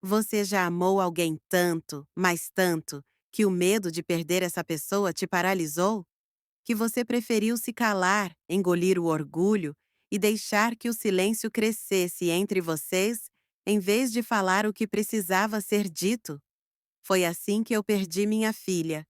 Você já amou alguém tanto, mas tanto, que o medo de perder essa pessoa te paralisou? Que você preferiu se calar, engolir o orgulho e deixar que o silêncio crescesse entre vocês, em vez de falar o que precisava ser dito? Foi assim que eu perdi minha filha.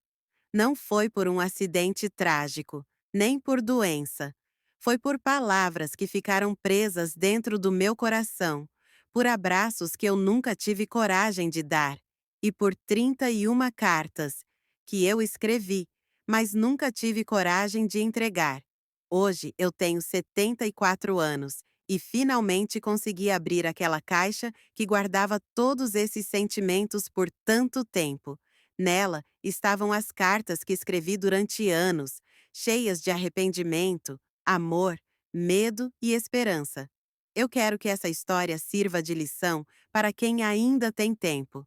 Não foi por um acidente trágico, nem por doença. Foi por palavras que ficaram presas dentro do meu coração, por abraços que eu nunca tive coragem de dar, e por 31 cartas que eu escrevi, mas nunca tive coragem de entregar. Hoje eu tenho 74 anos e finalmente consegui abrir aquela caixa que guardava todos esses sentimentos por tanto tempo. Nela estavam as cartas que escrevi durante anos, cheias de arrependimento, amor, medo e esperança. Eu quero que essa história sirva de lição para quem ainda tem tempo.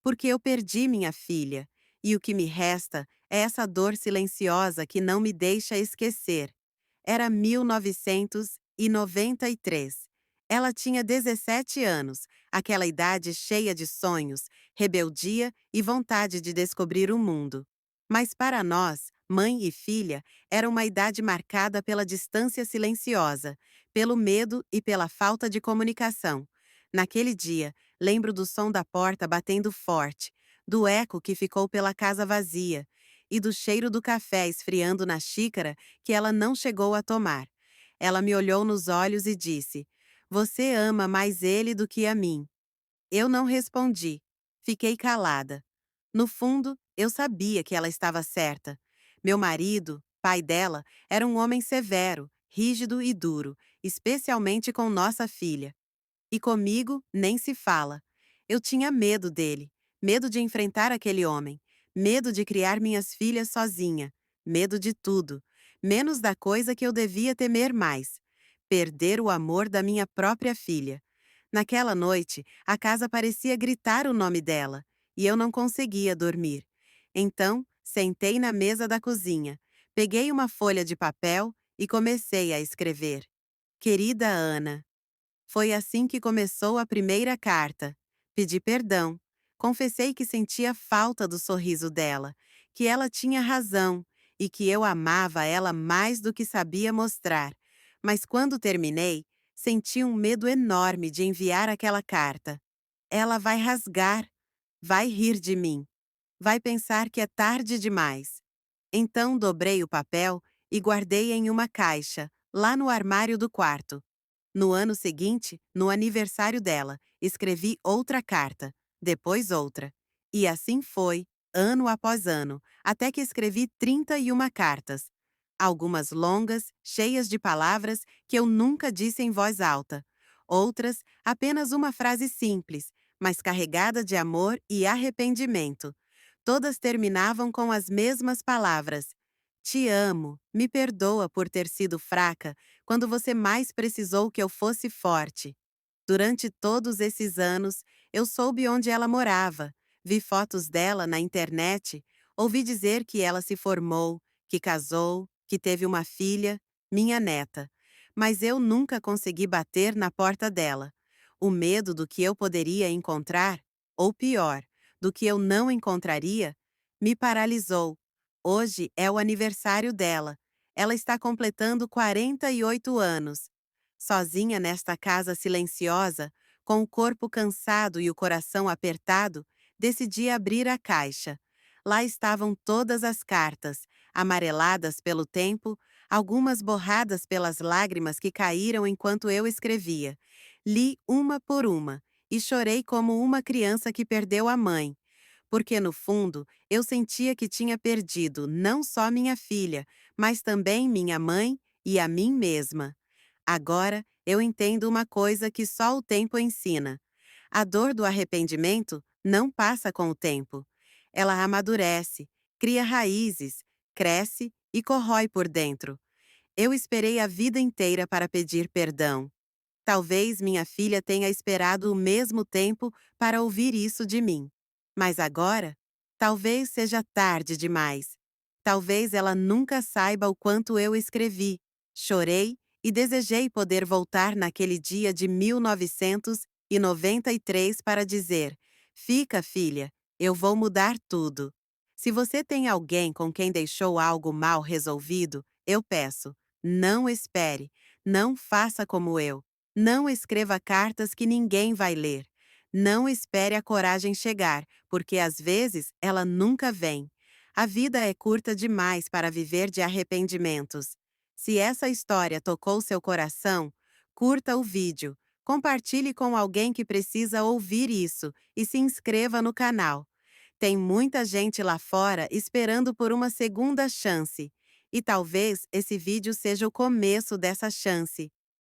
Porque eu perdi minha filha, e o que me resta é essa dor silenciosa que não me deixa esquecer. Era 1993. Ela tinha 17 anos, aquela idade cheia de sonhos, rebeldia e vontade de descobrir o mundo. Mas para nós, mãe e filha, era uma idade marcada pela distância silenciosa, pelo medo e pela falta de comunicação. Naquele dia, lembro do som da porta batendo forte, do eco que ficou pela casa vazia e do cheiro do café esfriando na xícara que ela não chegou a tomar. Ela me olhou nos olhos e disse: "Você ama mais ele do que a mim." Eu não respondi. Fiquei calada. No fundo, eu sabia que ela estava certa. Meu marido, pai dela, era um homem severo, rígido e duro, especialmente com nossa filha. E comigo nem se fala. Eu tinha medo dele, medo de enfrentar aquele homem, medo de criar minhas filhas sozinha, medo de tudo, menos da coisa que eu devia temer mais: perder o amor da minha própria filha. Naquela noite, a casa parecia gritar o nome dela, e eu não conseguia dormir. Então, sentei na mesa da cozinha, peguei uma folha de papel e comecei a escrever. Querida Ana. Foi assim que começou a primeira carta. Pedi perdão. Confessei que sentia falta do sorriso dela, que ela tinha razão e que eu amava ela mais do que sabia mostrar. Mas quando terminei, senti um medo enorme de enviar aquela carta. Ela vai rasgar, vai rir de mim, vai pensar que é tarde demais. Então dobrei o papel e guardei em uma caixa, lá no armário do quarto. No ano seguinte, no aniversário dela, escrevi outra carta, depois outra. E assim foi, ano após ano, até que escrevi 31 cartas. Algumas longas, cheias de palavras que eu nunca disse em voz alta. Outras, apenas uma frase simples, mas carregada de amor e arrependimento. Todas terminavam com as mesmas palavras: "Te amo, me perdoa por ter sido fraca quando você mais precisou que eu fosse forte." Durante todos esses anos, eu soube onde ela morava, vi fotos dela na internet, ouvi dizer que ela se formou, que casou, que teve uma filha, minha neta. Mas eu nunca consegui bater na porta dela. O medo do que eu poderia encontrar, ou pior, do que eu não encontraria, me paralisou. Hoje é o aniversário dela. Ela está completando 48 anos. Sozinha nesta casa silenciosa, com o corpo cansado e o coração apertado, decidi abrir a caixa. Lá estavam todas as cartas, amareladas pelo tempo, algumas borradas pelas lágrimas que caíram enquanto eu escrevia. Li uma por uma e chorei como uma criança que perdeu a mãe. Porque no fundo, eu sentia que tinha perdido não só minha filha, mas também minha mãe e a mim mesma. Agora, eu entendo uma coisa que só o tempo ensina. A dor do arrependimento não passa com o tempo. Ela amadurece, cria raízes, cresce e corrói por dentro. Eu esperei a vida inteira para pedir perdão. Talvez minha filha tenha esperado o mesmo tempo para ouvir isso de mim. Mas agora, talvez seja tarde demais. Talvez ela nunca saiba o quanto eu escrevi, chorei e desejei poder voltar naquele dia de 1993 para dizer: Fica, filha, eu vou mudar tudo. Se você tem alguém com quem deixou algo mal resolvido, eu peço, não espere, não faça como eu. Não escreva cartas que ninguém vai ler. Não espere a coragem chegar, porque às vezes ela nunca vem. A vida é curta demais para viver de arrependimentos. Se essa história tocou seu coração, curta o vídeo, compartilhe com alguém que precisa ouvir isso e se inscreva no canal. Tem muita gente lá fora esperando por uma segunda chance. E talvez esse vídeo seja o começo dessa chance.